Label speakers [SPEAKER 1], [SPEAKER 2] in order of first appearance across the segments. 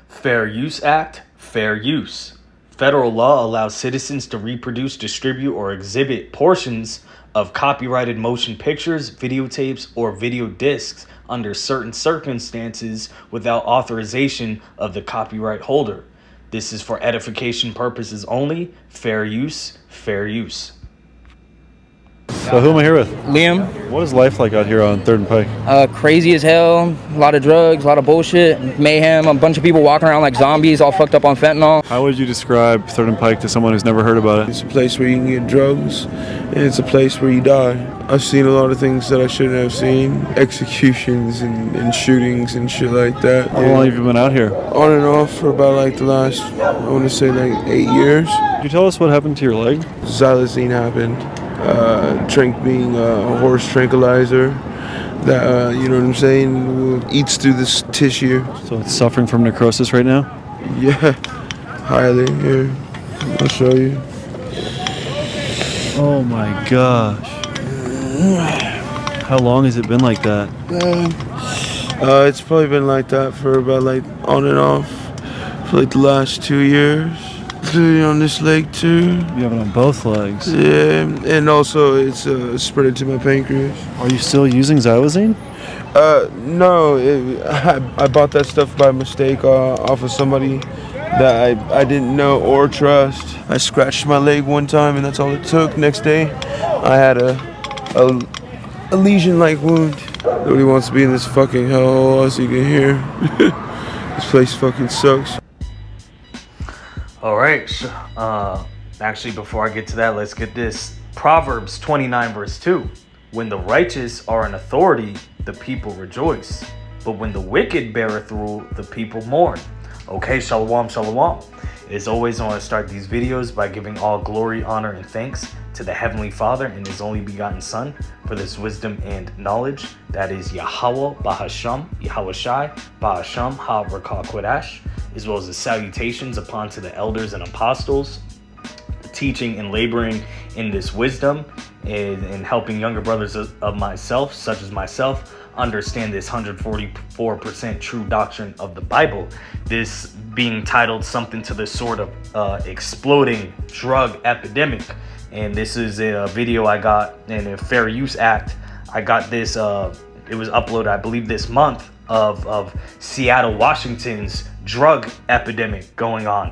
[SPEAKER 1] Fair Use Act, fair use. Federal law allows citizens to reproduce, distribute, or exhibit portions of copyrighted motion pictures, videotapes, or video discs under certain circumstances without authorization of the copyright holder. This is for edification purposes only. Fair use, fair use.
[SPEAKER 2] So who am I here with?
[SPEAKER 3] Liam.
[SPEAKER 2] What is life like out here on 3rd and Pike?
[SPEAKER 3] Crazy as hell. A lot of drugs, a lot of bullshit, mayhem, a bunch of people walking around like zombies, all fucked up on fentanyl.
[SPEAKER 2] How would you describe 3rd and Pike to someone who's never heard about it?
[SPEAKER 4] It's a place where you can get drugs, and it's a place where you die. I've seen a lot of things that I shouldn't have seen. Executions and shootings and shit like that.
[SPEAKER 2] How long have you been out here?
[SPEAKER 4] On and off for about like the last, I want to say like 8 years.
[SPEAKER 2] Could you tell us what happened to your leg?
[SPEAKER 4] Xylazine happened. Being a horse tranquilizer that, you know what I'm saying, eats through this tissue.
[SPEAKER 2] So it's suffering from necrosis right now?
[SPEAKER 4] Yeah, highly. Here, I'll show you.
[SPEAKER 2] Oh my gosh. How long has it been like that?
[SPEAKER 4] It's probably been like that for about like on and off for like the last 2 years. On this leg too.
[SPEAKER 2] You have it on both legs?
[SPEAKER 4] Yeah, and also it's spread to my pancreas.
[SPEAKER 2] Are you still using xylazine?
[SPEAKER 4] No, I bought that stuff by mistake off of somebody that I didn't know or trust. I scratched my leg one time and that's all it took. Next day, I had a lesion-like wound. Nobody wants to be in this fucking hellhole, as you can hear. This place fucking sucks.
[SPEAKER 1] All right. Actually, before I get to that, let's get this. Proverbs 29 verse 2. When the righteous are in authority, the people rejoice. But when the wicked beareth rule, the people mourn. Okay, shalom, shalom. As always, I want to start these videos by giving all glory, honor, and thanks to the Heavenly Father and His only begotten Son for this wisdom and knowledge. That is Yahweh Bahasham, Yahweh Shai, Bahasham, Ha-Rakah Kodash, as well as the salutations upon to the elders and apostles, teaching and laboring in this wisdom and helping younger brothers of myself, such as myself, understand this 144% true doctrine of the Bible. This being titled something to the sort of exploding drug epidemic. And this is a video I got in a Fair Use Act. I got this, it was uploaded, I believe, this month of Seattle, Washington's drug epidemic going on.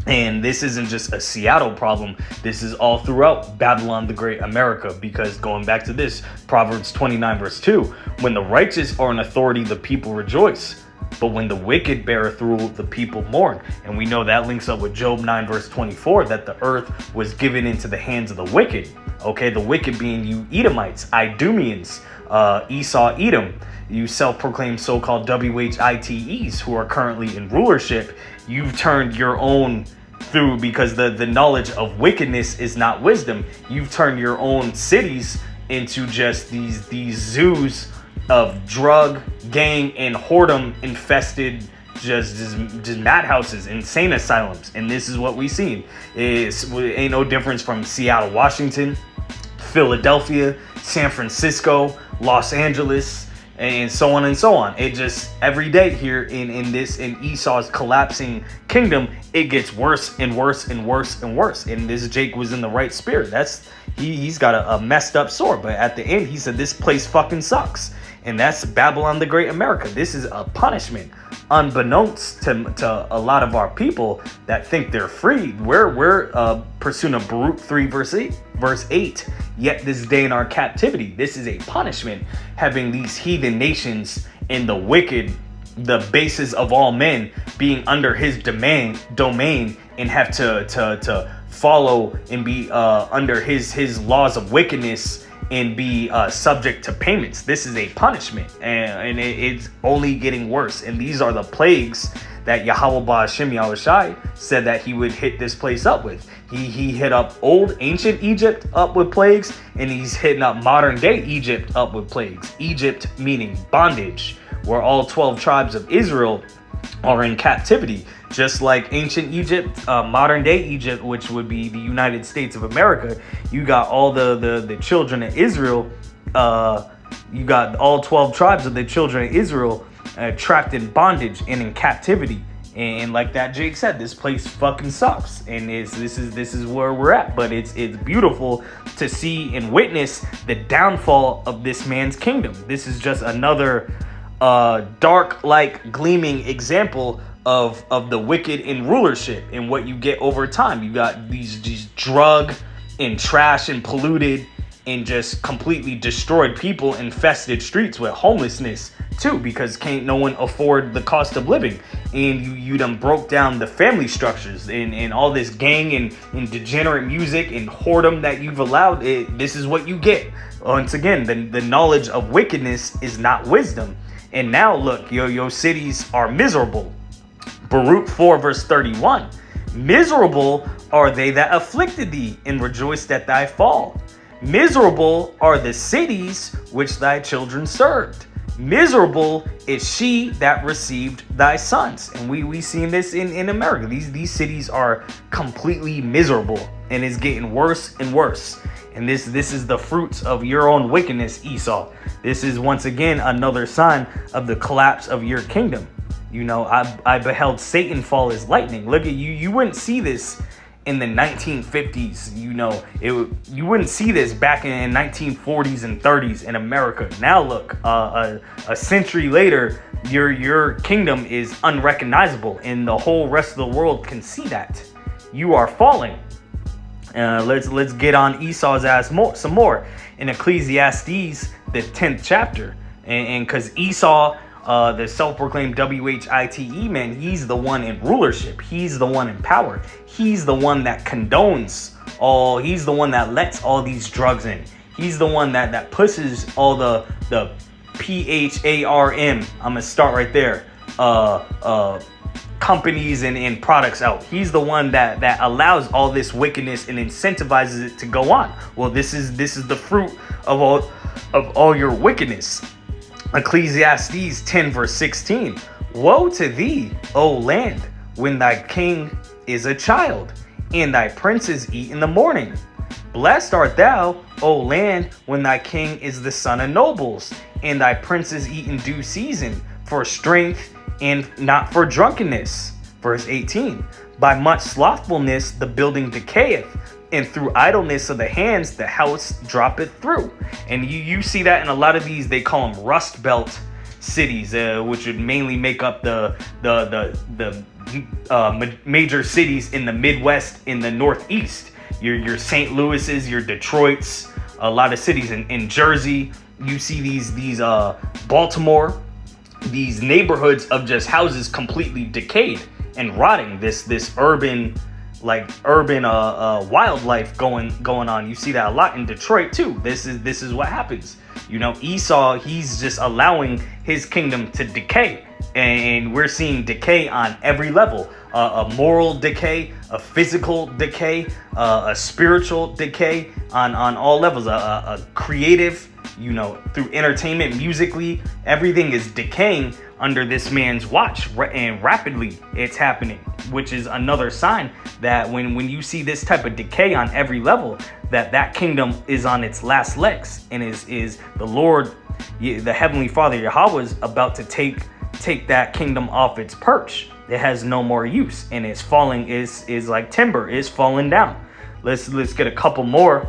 [SPEAKER 1] And this isn't just a Seattle problem. This is all throughout Babylon the Great America, because going back to this, Proverbs 29 verse 2, when the righteous are in authority, the people rejoice. But when the wicked beareth rule, the people mourn. And we know that links up with Job 9 verse 24, that the earth was given into the hands of the wicked. Okay, the wicked being you Edomites, Idumeans, Esau, Edom, you self-proclaimed so-called WHITEs who are currently in rulership. You've turned your own through, because the knowledge of wickedness is not wisdom. You've turned your own cities into just these zoos of drug, gang, and whoredom infested just madhouses, insane asylums. And this is what we seen. It ain't no difference from Seattle, Washington, Philadelphia, San Francisco, Los Angeles, and so on and so on. It just every day here in Esau's collapsing kingdom, it gets worse and worse and worse and worse. And this Jake was in the right spirit. He's got a messed up sword, but at the end he said this place fucking sucks. And that's Babylon the Great America. This is a punishment, unbeknownst to a lot of our people that think they're free. We're pursuing a Baruch 3 verse 8. Yet this day in our captivity, this is a punishment, having these heathen nations and the wicked, the basis of all men, being under his domain, and have to follow and be under his laws of wickedness and be subject to payments. This is a punishment, and it's only getting worse. And these are the plagues that Yahweh Ba'Hashem Yahweh Shai said that he would hit this place up with. He hit up old ancient Egypt up with plagues, and he's hitting up modern day Egypt up with plagues. Egypt meaning bondage, where all 12 tribes of Israel are in captivity. Just like ancient Egypt, modern day Egypt, which would be the United States of America, you got all the children of Israel, you got all 12 tribes of the children of Israel trapped in bondage and in captivity. And like that Jake said, this place fucking sucks, and this is where we're at. But it's beautiful to see and witness the downfall of this man's kingdom. This is just another dark, like gleaming example of the wicked in rulership and what you get over time. You got these drug and trash and polluted and just completely destroyed people, infested streets with homelessness too, because can't no one afford the cost of living. And you done broke down the family structures and all this gang and degenerate music and whoredom that you've allowed. This is what you get. Once again, the knowledge of wickedness is not wisdom. And now look, your cities are miserable. Baruch 4 verse 31. Miserable are they that afflicted thee, and rejoiced at thy fall. Miserable are the cities which thy children served. Miserable is she that received thy sons. And we seen this in America. These cities are completely miserable, and it's getting worse and worse. And this is the fruits of your own wickedness, Esau. This is once again another sign of the collapse of your kingdom. You know, I beheld Satan fall as lightning. Look at you. You wouldn't see this in the 1950s. You know, you wouldn't see this back in 1940s and 30s in America. Now look, a century later, your kingdom is unrecognizable, and the whole rest of the world can see that. You are falling. Let's get on Esau's ass some more in Ecclesiastes, the 10th chapter, and because Esau, the self-proclaimed WHITE man, he's the one in rulership. He's the one in power. He's the one that condones all. He's the one that lets all these drugs in. He's the one that pushes all the PHARM. I'm gonna start right there. Companies and products out. He's the one that allows all this wickedness and incentivizes it to go on. Well, this is the fruit of all your wickedness. Ecclesiastes 10 verse 16. Woe to thee, O land, when thy king is a child, and thy princes eat in the morning. Blessed art thou, O land, when thy king is the son of nobles, and thy princes eat in due season, for strength and not for drunkenness. Verse 18. By much slothfulness the building decayeth, and through idleness of the hands the house droppeth through. And you see that in a lot of these, they call them Rust Belt cities, which would mainly make up the major cities in the Midwest, in the Northeast. Your St. Louis's, your Detroit's, a lot of cities in Jersey. You see these Baltimore, these neighborhoods of just houses completely decayed and rotting. This urban wildlife going on. You see that a lot in Detroit too. This is what happens. You know, Esau, he's just allowing his kingdom to decay, and we're seeing decay on every level. A moral decay, a physical decay, a spiritual decay on all levels. A creative, you know, through entertainment, musically, everything is decaying under this man's watch, and rapidly it's happening, which is another sign that when you see this type of decay on every level, that kingdom is on its last legs, and is the Lord, the Heavenly Father Yahweh, is about to take that kingdom off its perch. It has no more use, and it's falling, is like timber, is falling down. Let's get a couple more.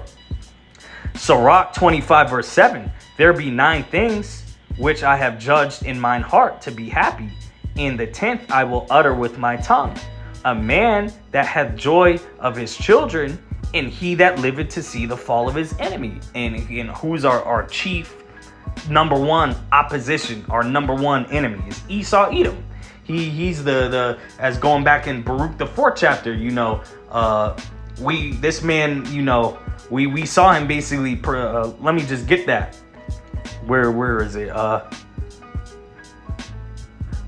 [SPEAKER 1] Sirach 25 verse 7. There be 9 things which I have judged in mine heart to be happy, and the 10th I will utter with my tongue. A man that hath joy of his children, and he that liveth to see the fall of his enemy. And who's our chief number one opposition, our number one enemy is Esau Edom. He's the as going back in Baruch the 4th chapter, you know, this man, you know, we saw him basically let me just get that. Where is it?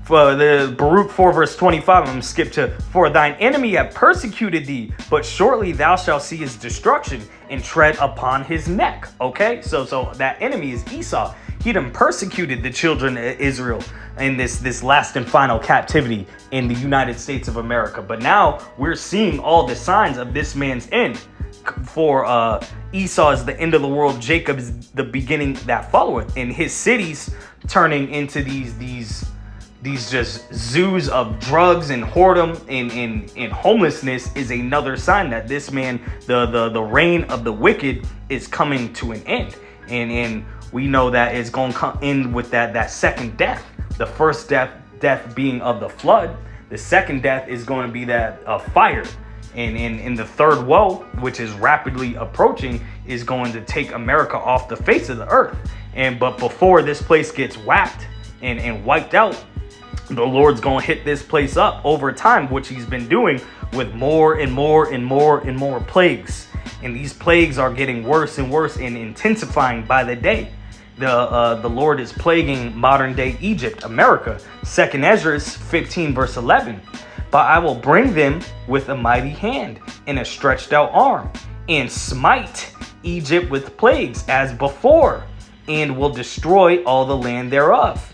[SPEAKER 1] For the Baruch 4 verse 25, I'm going to skip to, for thine enemy have persecuted thee, but shortly thou shalt see his destruction and tread upon his neck. Okay, so that enemy is Esau. He done persecuted the children of Israel in this last and final captivity in the United States of America. But now we're seeing all the signs of this man's end. For Esau is the end of the world, Jacob is the beginning that followeth, and his cities turning into these these just zoos of drugs and whoredom and homelessness is another sign that this man, the reign of the wicked is coming to an end. And we know that it's going to come in with that second death. The first death being of the flood. The second death is going to be that of fire. And in the third woe, which is rapidly approaching, is going to take America off the face of the earth. But before this place gets whacked and wiped out, the Lord's going to hit this place up over time, which he's been doing with more and more and more and more plagues. And these plagues are getting worse and worse and intensifying by the day. The Lord is plaguing modern day Egypt, America. 2nd Ezra 15 verse 11. But I will bring them with a mighty hand and a stretched out arm, and smite Egypt with plagues as before, and will destroy all the land thereof.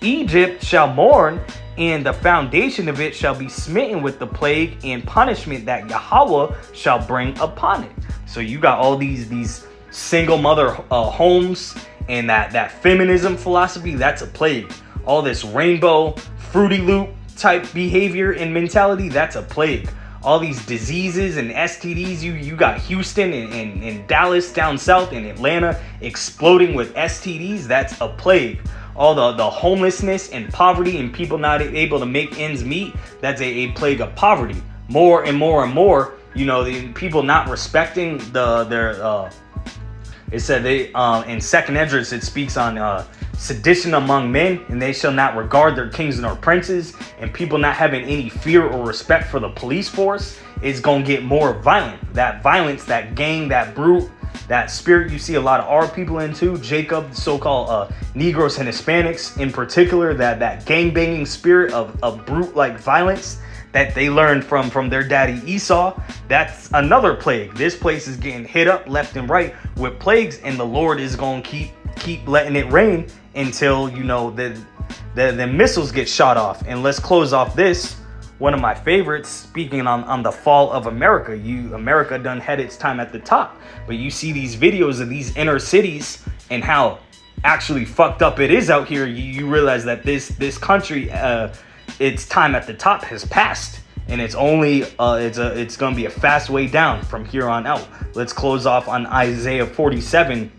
[SPEAKER 1] Egypt shall mourn, and the foundation of it shall be smitten with the plague and punishment that Yahweh shall bring upon it. So you got all these single mother homes and that feminism philosophy. That's a plague. All this rainbow, Fruity Loop type behavior and mentality, that's a plague. All these diseases and STDs, you got Houston and Dallas down south and Atlanta exploding with STDs, that's a plague. All the homelessness and poverty and people not able to make ends meet, that's a plague of poverty. More and more and more, the people not respecting their it said they in 2nd Esdras it speaks on sedition among men, and they shall not regard their kings nor princes, and people not having any fear or respect for the police force is going to get more violent. That violence, that gang, that brute, that spirit you see a lot of our people into, Jacob, so-called Negroes and Hispanics in particular, that gang-banging spirit of brute-like violence that they learned from their daddy Esau, that's another plague. This place is getting hit up left and right with plagues, and the Lord is going to keep letting it rain until the missiles get shot off. And let's close off this, one of my favorites, speaking on the fall of America. America done had its time at the top, but you see these videos of these inner cities and how actually fucked up it is out here. You realize that this country, its time at the top has passed, and it's only it's gonna be a fast way down from here on out. Let's close off on Isaiah 47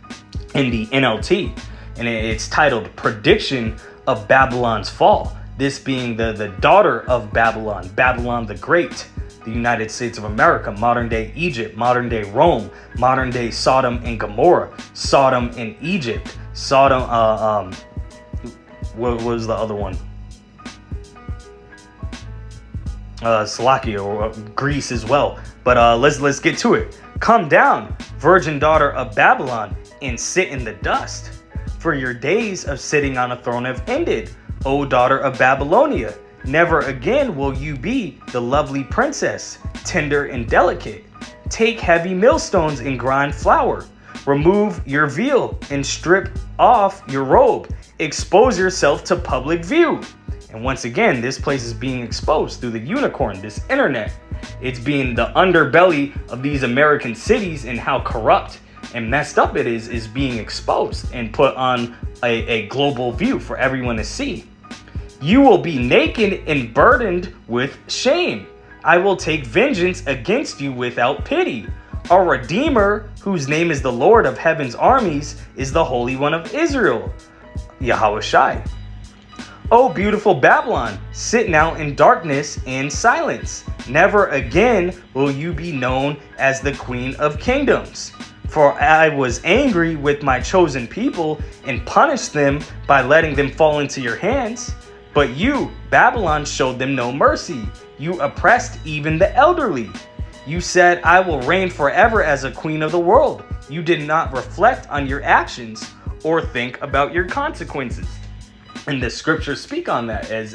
[SPEAKER 1] in the NLT, and it's titled Prediction of Babylon's Fall. This being the daughter of Babylon, Babylon the Great, the United States of America, modern day Egypt, modern day Rome, modern day Sodom and Gomorrah, Sodom and Egypt, Sodom. What was the other one? Slovakia or Greece as well. But let's get to it. Come down, virgin daughter of Babylon, and sit in the dust. For your days of sitting on a throne have ended, O daughter of Babylonia. Never again will you be the lovely princess, tender and delicate. Take heavy millstones and grind flour. Remove your veil and strip off your robe. Expose yourself to public view. And once again, this place is being exposed through the unicorn, this internet. It's being the underbelly of these American cities, and how corrupt and messed up it is being exposed and put on a global view for everyone to see. You will be naked and burdened with shame. I will take vengeance against you without pity. Our Redeemer, whose name is the Lord of Heaven's armies, is the Holy One of Israel, Yahweh Shai. O beautiful Babylon, sit now in darkness and silence. Never again will you be known as the Queen of Kingdoms. For I was angry with my chosen people and punished them by letting them fall into your hands. But you, Babylon, showed them no mercy. You oppressed even the elderly. You said, I will reign forever as a queen of the world. You did not reflect on your actions or think about your consequences. And the scriptures speak on that as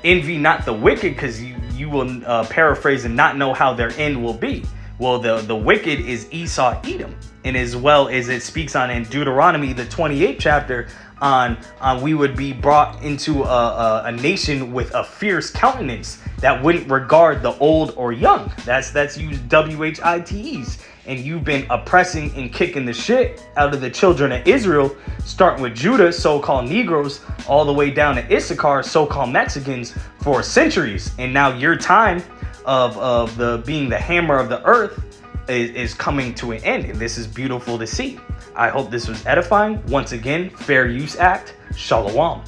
[SPEAKER 1] envy not the wicked, because you will paraphrase and not know how their end will be. Well, the wicked is Esau, Edom, and as well as it speaks on in Deuteronomy, the 28th chapter, on we would be brought into a nation with a fierce countenance that wouldn't regard the old or young. That's used WHITEs. and you've been oppressing and kicking the shit out of the children of Israel, starting with Judah, so-called Negroes, all the way down to Issachar, so-called Mexicans, for centuries. And now your time of the being the hammer of the earth is coming to an end, and this is beautiful to see. I hope this was edifying. Once again, Fair Use Act, Shalom.